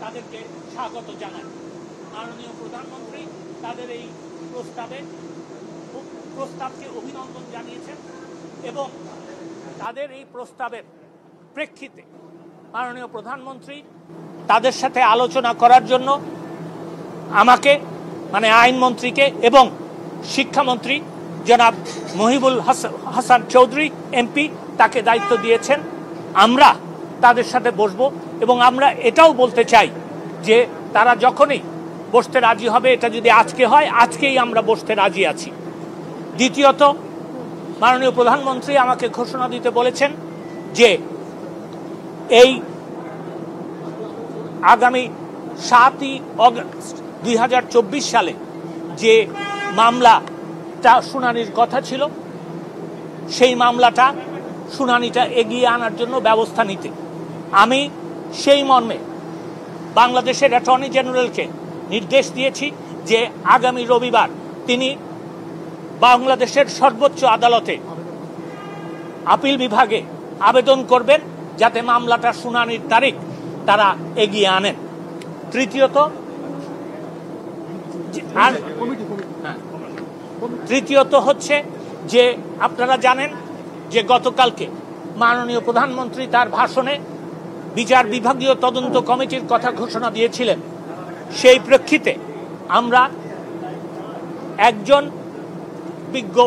তাদেরকে স্বাগত জানাই। মাননীয় প্রধানমন্ত্রী তাদের এই প্রস্তাবকে অভিনন্দন জানিয়েছেন এবং তাদের এই প্রস্তাবের প্রেক্ষিতে মাননীয় প্রধানমন্ত্রী তাদের সাথে আলোচনা করার জন্য আমাকে মানে আইনমন্ত্রীকে এবং শিক্ষামন্ত্রী জনাব মহিবুল হাসান চৌধুরী এমপি তাকে দায়িত্ব দিয়েছেন। আমরা তাদের সাথে বসবো এবং আমরা এটাও বলতে চাই যে তারা যখনই বসতে রাজি হবে, এটা যদি আজকে হয় আজকেই আমরা বসতে রাজি আছি। দ্বিতীয়ত, মাননীয় প্রধানমন্ত্রী আমাকে ঘোষণা দিতে বলেছেন যে এই আগামী 7ই অগস্ট 2024 সালে যে মামলাটা শুনানির কথা ছিল সেই মামলাটা শুনানিটা এগিয়ে আনার জন্য ব্যবস্থা নিতে আমি সেই মর্মে বাংলাদেশের অ্যাটর্নি জেনারেলকে নির্দেশ দিয়েছি যে আগামী রবিবার তিনি বাংলাদেশের সর্বোচ্চ আদালতে আপিল বিভাগে আবেদন করবেন যাতে মামলাটা শুনানির তারিখ তারা এগিয়ে আনেন। তৃতীয়ত হচ্ছে যে আপনারা জানেন যে গতকালকে মাননীয় প্রধানমন্ত্রী তার ভাষণে বিচার বিভাগীয় তদন্ত কমিটির কথা ঘোষণা দিয়েছিলেন। সেই প্রেক্ষিতে আমরা একজন বিজ্ঞ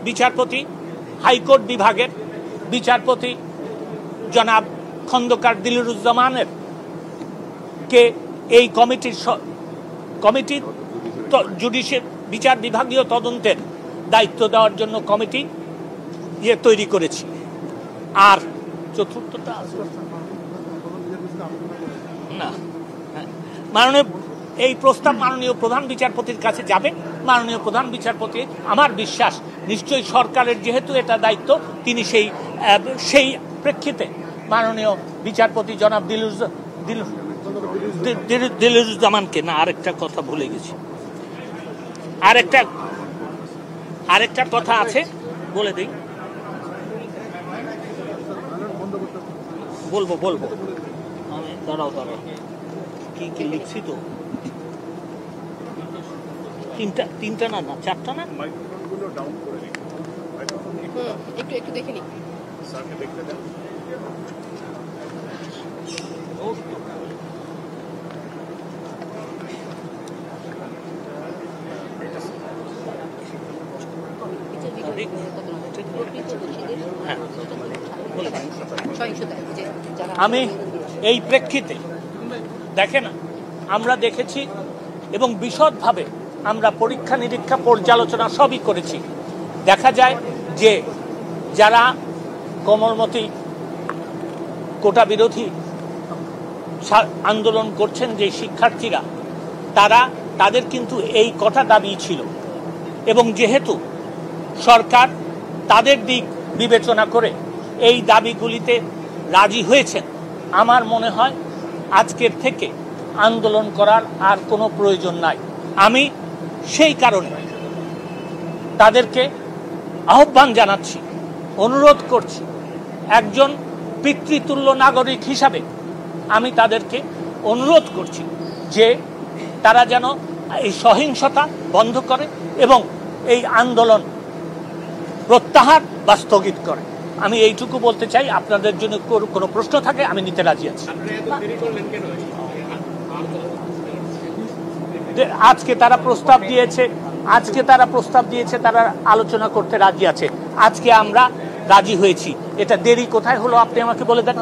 বিচারপতি হাইকোর্ট বিভাগের বিচারপতি জনাব খন্দকার দিলরুজ্জামানের কে এই কমিটির জুডিশিয়াল বিচার বিভাগীয় তদন্তের দায়িত্ব দেওয়ার জন্য কমিটি তৈরি করেছি। আর চতুর্থটা না, মাননীয় এই প্রস্তাব মাননীয় প্রধান বিচারপতির কাছে যাবে। মাননীয় প্রধান বিচারপতি আমার বিশ্বাস নিশ্চয়ই সরকারের যেহেতু এটা দায়িত্ব তিনি সেই প্রেক্ষিতে মাননীয় বিচারপতি জনাব দিলরুজ্জামানকে না আরেকটা কথা ভুলে গেছি, আরেকটা কথা আছে বলে দিই, বলবো আমি দাঁড়াও কি লিখছি তো তিনটা না চারটা না একটু দেখে নি আমি এই প্রেক্ষিতে দেখেন আমরা দেখেছি এবং বিশদভাবে আমরা পরীক্ষা নিরীক্ষা পর্যালোচনা সবই করেছি। দেখা যায় যে যারা কোমলমতি কোটা বিরোধী আন্দোলন করছেন যে শিক্ষার্থীরা তাদের কিন্তু এই কথা দাবি ছিল এবং যেহেতু সরকার তাদের দিক বিবেচনা করে এই দাবিগুলিতে রাজি হয়েছেন, আমার মনে হয় আজকের থেকে আন্দোলন করার আর কোনো প্রয়োজন নাই। আমি সেই কারণে তাদেরকে আহ্বান জানাচ্ছি, অনুরোধ করছি, একজন পিতৃতুল্য নাগরিক হিসাবে আমি তাদেরকে অনুরোধ করছি যে তারা যেন এই সহিংসতা বন্ধ করে এবং এই আন্দোলন প্রত্যাহার বা স্থগিত করে। আমি এইটুকু বলতে চাই। আপনাদের জন্য কোনো প্রশ্ন থাকে আমি নিতে রাজি আছি। আজকে তারা প্রস্তাব দিয়েছে তারা আলোচনা করতে রাজি আছে। আজকে আমরা রাজি হয়েছি। এটা দেরি কোথায় হলো আপনি আমাকে বলে দেন।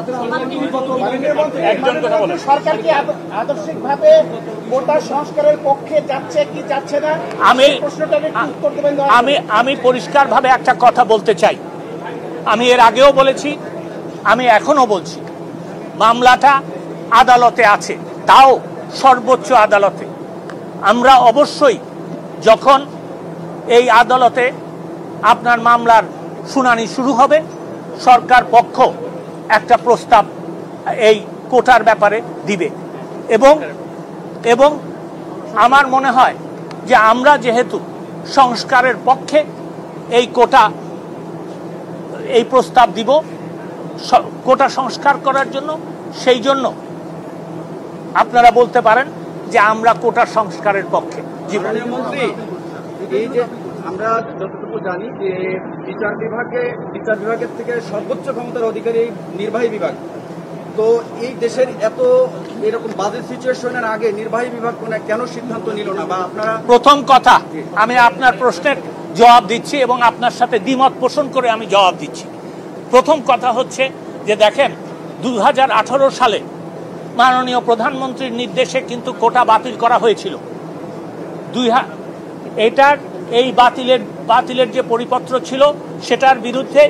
সরকার কি আদর্শিকভাবে কোটা সংস্কারের পক্ষে যাচ্ছে কি যাচ্ছে না, আমি পরিষ্কারভাবে একটা কথা বলতে চাই। আমি এর আগেও বলেছি, আমি এখনো বলছি, মামলাটা আদালতে আছে, তাও সর্বোচ্চ আদালতে। আমরা অবশ্যই যখন এই আদালতে আপনার মামলার শুনানি শুরু হবে, সরকার পক্ষ একটা প্রস্তাব এই কোটার ব্যাপারে দিবে এবং আমার মনে হয় যে আমরা যেহেতু সংস্কারের পক্ষে এই প্রস্তাব দিব কোটা সংস্কার করার জন্য, সেই জন্য আপনারা বলতে পারেন যে আমরা কোটা সংস্কারের পক্ষে। মাননীয় মন্ত্রী, এই যে আমরা যতটুকু জানি যে বিচার বিভাগের থেকে সর্বোচ্চ ক্ষমতার অধিকারী নির্বাহী বিভাগ, তো এই দেশের এত এরকম বাজে সিচুয়েশনের আগে নির্বাহী বিভাগ কেন সিদ্ধান্ত নিল না? বা আপনারা প্রথম কথা, আমি আপনার প্রশ্নের জবাব দিচ্ছি এবং আপনার সাথে দ্বিমত পোষণ করে আমি জবাব দিচ্ছি। প্রথম কথা হচ্ছে যে দেখেন, 2018 সালে মাননীয় প্রধানমন্ত্রীর নির্দেশে কিন্তু কোটা বাতিল করা হয়েছিল। এটার এই বাতিলের যে পরিপত্র ছিল সেটার বিরুদ্ধে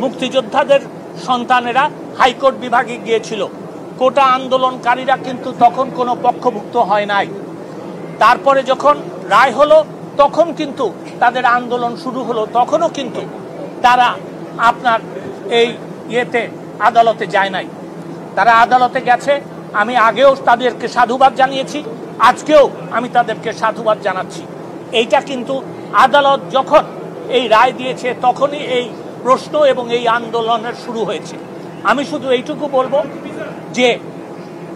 মুক্তিযোদ্ধাদের সন্তানেরা হাইকোর্ট বিভাগে গিয়েছিল। কোটা আন্দোলনকারীরা কিন্তু তখন কোনো পক্ষভুক্ত হয় নাই। তারপরে যখন রায় হলো তখন কিন্তু তাদের আন্দোলন শুরু হলো, তখনও কিন্তু তারা আপনার এই আদালতে যায় নাই। তারা আদালতে গেছে, আমি আগেও তাদেরকে সাধুবাদ জানিয়েছি, আজকেও আমি তাদেরকে সাধুবাদ জানাচ্ছি। এইটা কিন্তু আদালত যখন এই রায় দিয়েছে তখনই এই প্রশ্ন এবং এই আন্দোলনের শুরু হয়েছে। আমি শুধু এইটুকু বলবো যে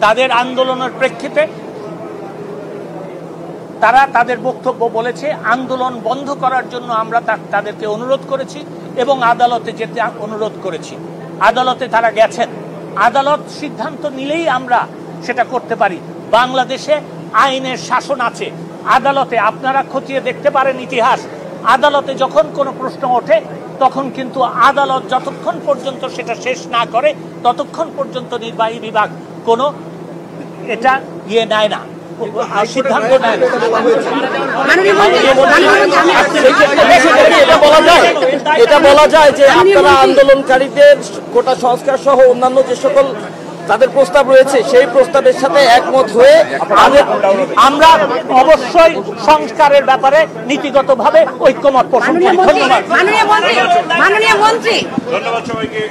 তাদের আন্দোলনের প্রেক্ষিতে তারা তাদের বক্তব্য বলেছে, আন্দোলন বন্ধ করার জন্য আমরা তাদেরকে অনুরোধ করেছি এবং আদালতে যেতে অনুরোধ করেছি। আদালতে তারা গেছেন, আদালত সিদ্ধান্ত নিলেই আমরা সেটা করতে পারি। বাংলাদেশে আইনের শাসন আছে। আদালতে আপনারা খতিয়ে দেখতে পারেন ইতিহাস, আদালতে যখন কোনো প্রশ্ন ওঠে তখন কিন্তু আদালত যতক্ষণ পর্যন্ত সেটা শেষ না করে ততক্ষণ পর্যন্ত নির্বাহী বিভাগ কোনো এটা নেয় না, সিদ্ধান্ত নেয় না। এটা বলা যায় যে আপনারা আন্দোলনকারীদের কোটা সংস্কার সহ অন্যান্য যে সকল তাদের প্রস্তাব রয়েছে সেই প্রস্তাবের সাথে একমত হয়ে আমরা অবশ্যই সংস্কারের ব্যাপারে নীতিগতভাবে ঐক্যমত পোষণ করি। ধন্যবাদ। মাননীয় মন্ত্রী, ধন্যবাদ সবাইকে।